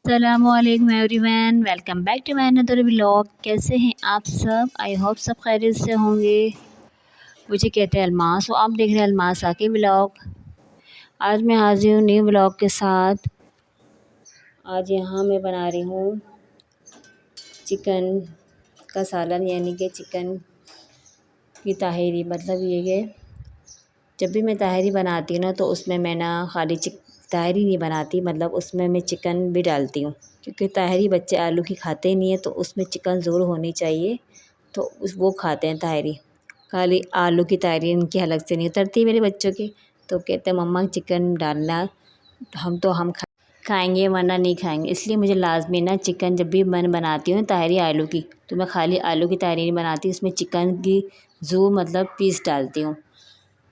السلام علیکم everyone, welcome back to my another vlog. کیسے ہیں آپ سب؟ آئی ہوپ سب خیریت سے ہوں گے۔ مجھے کہتے ہیں الماس، آپ دیکھ رہے ہیں الماس آ کے ولاگ۔ آج میں حاضر ہوں نیو ولاگ کے ساتھ۔ آج یہاں میں بنا رہی ہوں چکن کا سالن، یعنی کہ چکن کی تاہیری۔ مطلب یہ کہ جب بھی میں تاہیری بناتی ہوں نا تو اس میں نا خالی تاہیری نہیں بناتی، مطلب اس میں چکن بھی ڈالتی ہوں، کیونکہ تاہیری بچے آلو کی کھاتے نہیں ہیں، تو اس میں چکن ضرور ہونی چاہیے، تو وہ کھاتے ہیں تاہیری۔ خالی آلو کی تاہیری ان کی حلق سے نہیں اترتی میرے بچوں کی، تو کہتے ہیں مما چکن ڈالنا، ہم کھائیں گے ورنہ نہیں کھائیں گے۔ اس لیے مجھے لازمی نا چکن جب بھی میں بناتی ہوں تاہیری آلو کی، تو میں خالی آلو کی تاہیری نہیں بناتی، اس میں چکن کی مطلب پیس ڈالتی ہوں،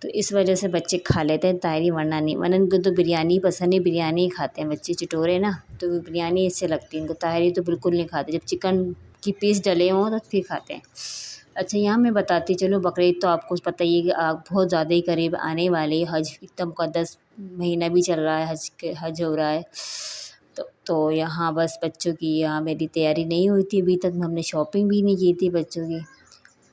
تو اس وجہ سے بچے کھا لیتے ہیں تاہیری، ورنہ نہیں۔ ورنہ ان کو تو بریانی پسند ہے، بریانی ہی کھاتے ہیں بچے چٹورے نا، تو بریانی اس سے لگتی ہے ان کو، تاہیری تو بالکل نہیں کھاتے، جب چکن کی پیس ڈلے ہوں تو پھر کھاتے ہیں۔ اچھا، یہاں میں بتاتی چلو، بقرعید تو آپ کو پتہ ہی ہے کہ بہت زیادہ ہی قریب آنے والے، حج اتنا مقدس مہینہ بھی چل رہا ہے، حج ہو رہا ہے، تو یہاں بس بچوں کی یہاں میری تیاری نہیں ہوئی تھی ابھی تک، ہم نے شاپنگ بھی نہیں کی تھی بچوں کی،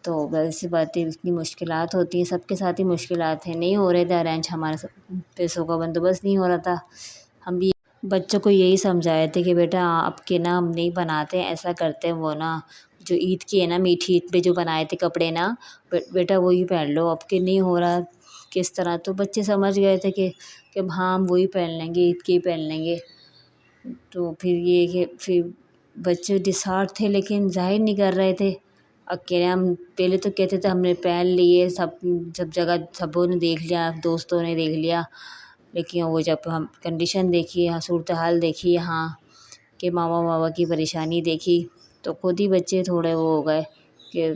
تو ویسی باتیں اتنی مشکلات ہوتی ہیں، سب کے ساتھ ہی مشکلات ہیں، نہیں ہو رہے تھے ارینج، ہمارے پیسوں کا بندوبست نہیں ہو رہا تھا۔ ہم بھی بچوں کو یہی سمجھائے تھے کہ بیٹا اب کے نا ہم نہیں بناتے ہیں، ایسا کرتے ہیں وہ نا جو عید کی ہے نا، میٹھی عید پہ جو بنائے تھے کپڑے نا، بیٹا وہی پہن لو، اب کے نہیں ہو رہا کس طرح، تو بچے سمجھ گئے تھے کہ ہاں ہم وہی پہن لیں گے، عید کے ہی پہن لیں گے، تو پھر یہ کہ پھر بچے ڈسہارٹ تھے، لیکن ظاہر نہیں کر رہے تھے۔ ہم پہلے تو کہتے تھے ہم نے پہن لیے، سب جگہ سبوں نے دیکھ لیا، دوستوں نے دیکھ لیا، لیکن وہ جب ہم کنڈیشن دیکھی، صورتحال دیکھی یہاں کہ ماما بابا کی پریشانی دیکھی، تو خود ہی بچے تھوڑے وہ ہو گئے کہ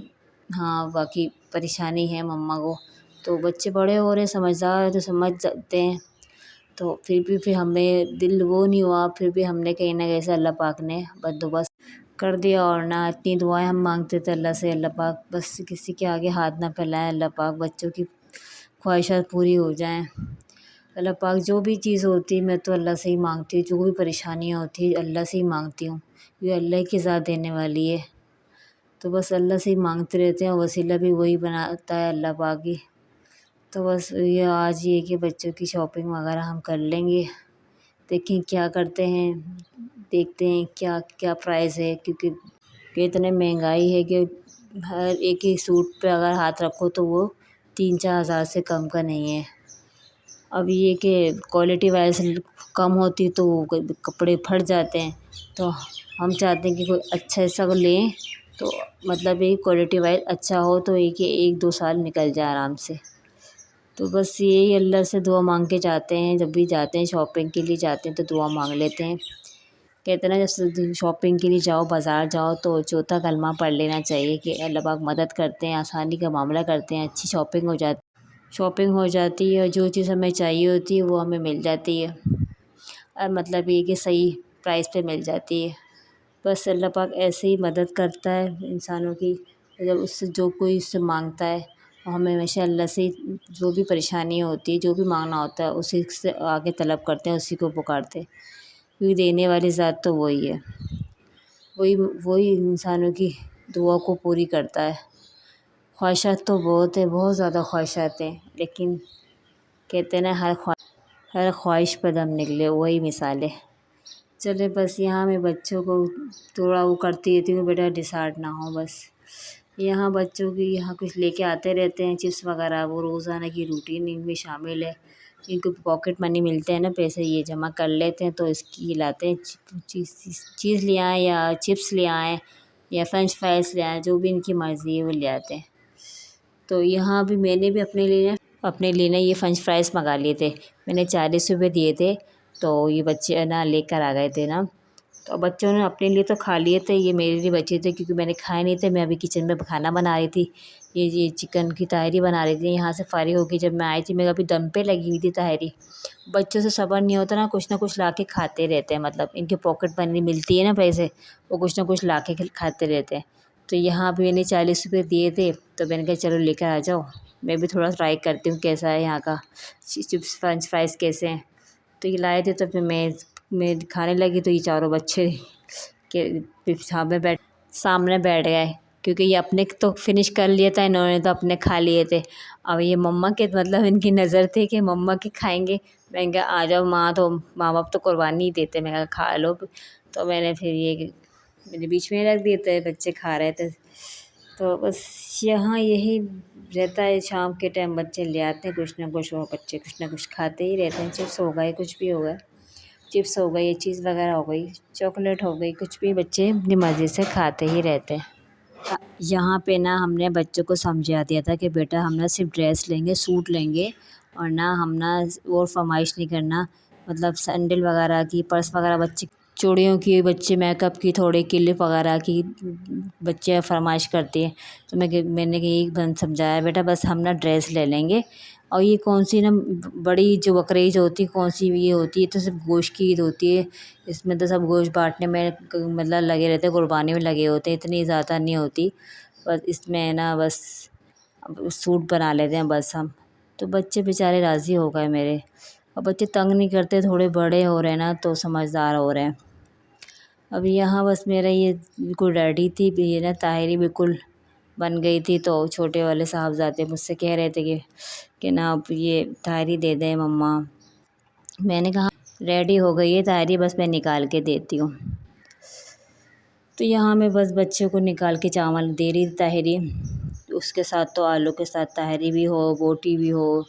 ہاں واقعی پریشانی ہے مما کو، تو بچے بڑے ہو رہے، سمجھدار تو سمجھ سکتے ہیں، تو پھر ہمیں دل وہ نہیں ہوا، پھر بھی ہم نے کہیں نہ کہیں اللہ پاک نے بندوبست کر دیا، اور نہ اتنی دعائیں ہم مانگتے تھے اللہ سے، اللہ پاک بس کسی کے آگے ہاتھ نہ پھیلائیں، اللہ پاک بچوں کی خواہشات پوری ہو جائیں، اللہ پاک جو بھی چیز ہوتی ہے میں تو اللہ سے ہی مانگتی ہوں، جو بھی پریشانیاں ہوتی ہیں اللہ سے ہی مانگتی ہوں، یہ اللہ کی ذات دینے والی ہے، تو بس اللہ سے ہی مانگتے رہتے ہیں، وسیلہ بھی وہی بناتا ہے اللہ پاک ہی، تو بس یہ آج یہ کہ بچوں کی شاپنگ وغیرہ ہم کر لیں گے، دیکھیں کیا کرتے ہیں، دیکھتے ہیں کیا کیا پرائز ہے، کیونکہ اتنے مہنگائی ہے کہ ہر ایک ہی سوٹ پہ اگر ہاتھ رکھو تو وہ 3-4 ہزار سے کم کا نہیں ہے۔ اب یہ کہ کوالٹی وائز کم ہوتی تو وہ کپڑے پھٹ جاتے ہیں، تو ہم چاہتے ہیں کہ کوئی اچھا سا لیں، تو مطلب یہ کوالٹی وائز اچھا ہو، تو یہ کہ 1-2 سال نکل جائے آرام سے، تو بس یہی اللہ سے دعا مانگ کے جاتے ہیں، جب بھی جاتے ہیں شاپنگ کے لیے جاتے ہیں تو دعا مانگ لیتے ہیں، کہتے ہیں نا جب شاپنگ کے لیے جاؤ، بازار جاؤ، تو چوتھا کلمہ پڑھ لینا چاہیے کہ اللہ پاک مدد کرتے ہیں، آسانی کا معاملہ کرتے ہیں، اچھی شاپنگ ہو جاتی ہے، اور جو چیز ہمیں چاہیے ہوتی ہے وہ ہمیں مل جاتی ہے، اور مطلب یہ کہ صحیح پرائس پہ مل جاتی ہے، بس اللہ پاک ایسے ہی مدد کرتا ہے انسانوں کی، جب اس سے جو کوئی اس سے مانگتا ہے، اور ہمیں ہمیشہ اللہ سے جو بھی پریشانی ہوتی ہے، جو بھی مانگنا ہوتا ہے اسی سے آگے طلب کرتے ہیں، اسی کو پکارتے ہیں، کیونکہ دینے والی ذات تو وہی ہے، وہی انسانوں کی دعا کو پوری کرتا ہے۔ خواہشات تو بہت ہیں، بہت زیادہ خواہشات ہیں، لیکن کہتے ہیں نا ہر خواہش پہ دم نکلے، وہی مثال ہے۔ چلے بس یہاں میں بچوں کو تھوڑا وہ کرتی رہتی ہوں، بیٹا ڈسہارٹ نہ ہو، بس یہاں بچوں کی یہاں کچھ لے کے آتے رہتے ہیں چپس وغیرہ، وہ روزانہ کی روٹین ان میں شامل ہے، ان کو پاکٹ منی ملتے ہیں نا، پیسے یہ جمع کر لیتے ہیں، تو اس کی لاتے ہیں چیز لے آئیں، یا چپس لے آئیں، یا فرینچ فرائز لے آئیں، جو بھی ان کی مرضی ہے وہ لے آتے ہیں، تو یہاں بھی میں نے بھی اپنے لیے نا یہ فرینچ فرائز منگا لیے تھے، میں نے 40 روپے دیے تھے، تو یہ بچے نا لے کر آ گئے تھے نا، تو بچوں نے اپنے لیے تو کھا لیے تھے، یہ میرے لیے بچے تھے کیونکہ میں نے کھائے نہیں تھے، میں ابھی کچن میں کھانا بنا رہی تھی، یہ چکن کی تاہیری بنا رہی تھی، یہاں سے فارغ ہو کے جب میں آئی تھی، میں ابھی دم پہ لگی ہوئی تھی تاہیری، بچوں سے صبر نہیں ہوتا نا، کچھ نہ کچھ لا کے کھاتے رہتے ہیں، مطلب ان کے پاکٹ منی ملتی ہے نا پیسے، وہ کچھ نہ کچھ لا کے کھاتے رہتے ہیں، تو یہاں بھی میں نے 40 روپے دیے تھے، تو میں نے کہا چلو لے کر آ جاؤ، میں بھی تھوڑا ٹرائی کرتی ہوں کیسا ہے یہاں کا چپس فرینچ فرائز کیسے ہیں، تو یہ لائے تھے، تو پھر میں میں کھانے لگی تو یہ چاروں بچے کے سامنے بیٹھ گئے، کیونکہ یہ اپنے تو فنش کر لیا تھا انہوں نے، تو اپنے کھا لیے تھے۔ اب یہ مما کے مطلب ان کی نظر تھی کہ مما کے کھائیں گے، میں نے کہا آ جاؤ ماں باپ تو قربانی ہی دیتے، میں کہا کھا لو۔ تو میں نے پھر یہ میرے بیچ میں رکھ دیے تھے، بچے کھا رہے تھے۔ تو بس یہاں یہی رہتا ہے، شام کے ٹائم بچے لے آتے ہیں کچھ نہ کچھ، اور بچے کچھ نہ کچھ کھاتے ہی رہتے ہیں۔ چپس ہو گئے، کچھ بھی ہو گئے، چپس ہو گئی، یہ چیز وغیرہ ہو گئی، چاکلیٹ ہو گئی، کچھ بھی بچے اپنی مرضی سے کھاتے ہی رہتے ہیں۔ یہاں پہ نا ہم نے بچوں کو سمجھا دیا تھا کہ بیٹا ہم نا صرف ڈریس لیں گے، سوٹ لیں گے، اور نہ ہم نا اور فرمائش نہیں کرنا، مطلب سینڈل وغیرہ کی، پرس وغیرہ، بچے چوڑیوں کی، بچے میک اپ کی، تھوڑے کلپ وغیرہ کی بچے فرمائش کرتے ہیں۔ تو میں نے یہی سمجھایا بیٹا بس ہم نا ڈریس لے لیں گے، اور یہ کون سی نا بڑی جو بقرعید ہوتی ہے، کون سی یہ ہوتی ہے، تو صرف گوشت کی عید ہوتی ہے، اس میں تو سب گوشت بانٹنے میں مطلب لگے رہتے ہیں، قربانی میں لگے ہوتے ہیں، اتنی زیادہ نہیں ہوتی، بس اس میں نا بس سوٹ بنا لیتے ہیں بس ہم۔ تو بچے بیچارے راضی ہو گئے میرے، اور بچے تنگ نہیں کرتے، تھوڑے بڑے ہو رہے ہیں نا تو سمجھدار ہو رہے ہیں۔ اب یہاں بس میرا یہ بالکل ریڈی تھی، یہ نا طاہری بالکل بن گئی تھی، تو چھوٹے والے صاحبزادے مجھ سے کہہ رہے تھے کہ نا اب یہ طاہری دے دیں مما۔ میں نے کہا ریڈی ہو گئی ہے طاہری، بس میں نکال کے دیتی ہوں۔ تو یہاں میں بس بچے کو نکال کے چاول دے رہی تھی طاہری، اس کے ساتھ تو آلو کے ساتھ طاہری بھی ہو، بوٹی بھی ہو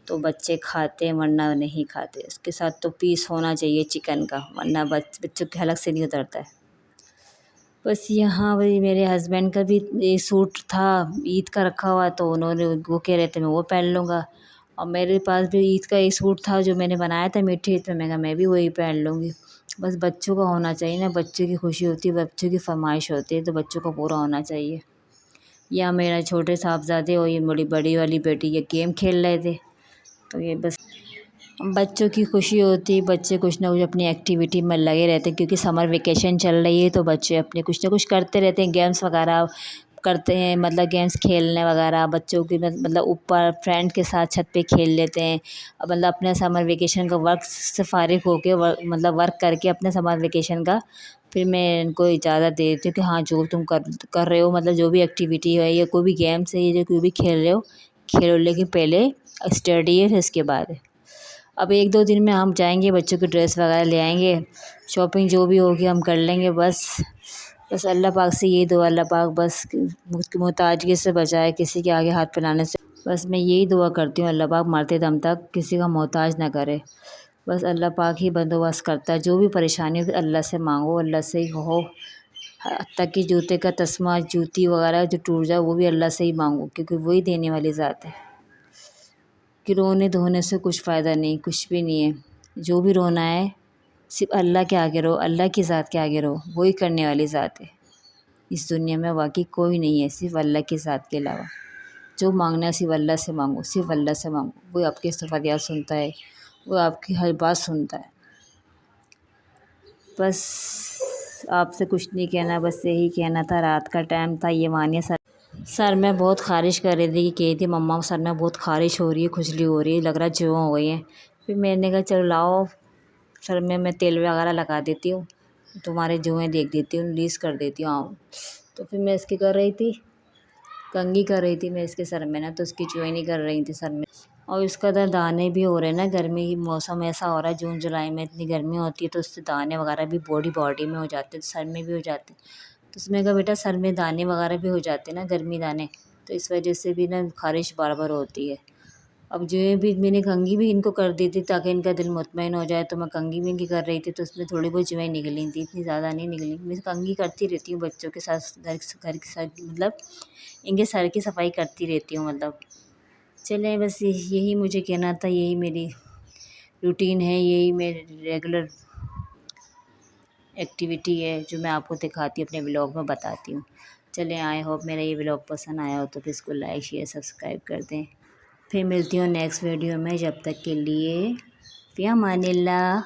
تو بچے کھاتے ہیں، ورنہ نہیں کھاتے۔ اس کے ساتھ تو پیس ہونا چاہیے چکن کا، ورنہ بچوں کے حلق سے نہیں اترتا ہے۔ بس یہاں وہی میرے ہسبینڈ کا بھی یہ سوٹ تھا عید کا رکھا ہوا، تو انہوں نے وہ کہہ رہے تھے میں وہ پہن لوں گا، اور میرے پاس بھی عید کا ایک سوٹ تھا جو میں نے بنایا تھا میٹھی عید پہ، میں کہا میں بھی وہی پہن لوں گی۔ بس بچوں کا ہونا چاہیے نا، بچوں کی خوشی ہوتی ہے، بچوں کی فرمائش ہوتی ہے، تو بچوں کا پورا ہونا چاہیے۔ یا میرا چھوٹے صاحبزادے اور یہ بڑی والی بیٹی یہ گیم کھیل رہے تھے، تو یہ بس بچوں کی خوشی ہوتی، بچے کچھ نہ کچھ اپنی ایکٹیویٹی میں لگے رہتے ہیں، کیونکہ سمر ویکیشن چل رہی ہے، تو بچے اپنے کچھ نہ کچھ کرتے رہتے ہیں، گیمس وغیرہ کرتے ہیں، مطلب گیمس کھیلنے وغیرہ بچوں کی، مطلب اوپر فرینڈ کے ساتھ چھت پہ کھیل لیتے ہیں، مطلب اپنے سمر ویکیشن کا ورک سے فارغ ہو کے مطلب ورک کر کے اپنے سمر ویکیشن کا پھر میں ان کو اجازت دے دیتی ہوں کہ ہاں جو تم کر رہے ہو، مطلب جو بھی ایکٹیویٹی ہے یا کوئی بھی گیمس ہے یا کوئی بھی کھیل رہے ہو کھیلو، لیکن پہلے اسٹڈی ہے پھر اس کے بعد ہے۔ اب ایک دو دن میں ہم جائیں گے، بچوں کی ڈریس وغیرہ لے آئیں گے، شاپنگ جو بھی ہوگی ہم کر لیں گے۔ بس اللہ پاک سے یہی دعا، اللہ پاک بس محتاجگی سے بچائے، کسی کے آگے ہاتھ پھیلانے سے، بس میں یہی دعا کرتی ہوں اللہ پاک مرتے دم تک کسی کا محتاج نہ کرے۔ بس اللہ پاک ہی بندوبست کرتا ہے، جو بھی پریشانی ہو اللہ سے مانگو، اللہ سے ہی کہو، تک کہ جوتے کا تسمہ، جوتی وغیرہ جو ٹوٹ جائے وہ بھی اللہ سے ہی مانگو، کیونکہ وہی دینے والی ذات ہے۔ کہ رونے دھونے سے کچھ فائدہ نہیں، کچھ بھی نہیں ہے، جو بھی رونا ہے صرف اللہ کے آگے رو، اللہ کی ذات کے آگے رو، وہی کرنے والی ذات ہے۔ اس دنیا میں واقعی کوئی نہیں ہے صرف اللہ کی ذات کے علاوہ، جو مانگنا ہے صرف اللہ سے مانگو، صرف اللہ سے مانگو، وہ آپ کی فریاد سنتا ہے، وہ آپ کی ہر بات سنتا ہے۔ بس آپ سے کچھ نہیں کہنا، بس یہی کہنا تھا، رات کا ٹائم تھا، یہ مانیے سر میں بہت خارش کر رہی تھی، کہی تھی مما سر میں بہت خارش ہو رہی ہے، کھجلی ہو رہی ہے، لگ رہا ہے جو ہو گئی ہیں۔ پھر میں نے کہا چلو لاؤ سر میں تیل وغیرہ لگا دیتی ہوں، تمہارے جوئیں دیکھ دیتی ہوں، ریلیز کر دیتی ہوں، آؤ۔ تو پھر میں اس کی کر رہی تھی، کنگھی کر رہی تھی میں اس کے سر میں نا، تو اس کی جوئیں نہیں کر رہی تھی سر میں، اور اس کا دانے بھی ہو رہے ہیں نا، گرمی کی موسم ایسا ہو رہا ہے، جون جولائی میں اتنی گرمی ہوتی ہے تو اس سے دانے وغیرہ بھی باڈی میں ہو جاتے ہیں، سر میں بھی ہو جاتے ہیں۔ تو اس میں کہا بیٹا سر میں دانے وغیرہ بھی ہو جاتے ہیں نا، گرمی دانے، تو اس وجہ سے بھی نا خارش بار بار ہوتی ہے۔ اب جوئیں بھی میں نے کنگھی بھی ان کو کر دی تھی تاکہ ان کا دل مطمئن ہو جائے، تو میں کنگھی بھی ان کی کر رہی تھی، تو اس میں تھوڑی بہت جوئیں نکلی تھیں، اتنی زیادہ نہیں نکلی۔ میں کنگھی کرتی رہتی ہوں بچوں کے ساتھ، گھر کے ساتھ، مطلب ان کے سر کی صفائی کرتی رہتی ہوں مطلب۔ چلیں بس یہی مجھے کہنا تھا، یہی میری روٹین ہے، یہی میری ریگولر ایکٹیویٹی ہے جو میں آپ کو دکھاتی ہوں، اپنے ولاگ میں بتاتی ہوں۔ چلیں آئی ہوپ میرا یہ ولاگ پسند آیا ہو تو پھر اس کو لائک شیئر سبسکرائب کر دیں۔ پھر ملتی ہوں نیکسٹ ویڈیو میں، جب تک کے لیے فی امان اللہ۔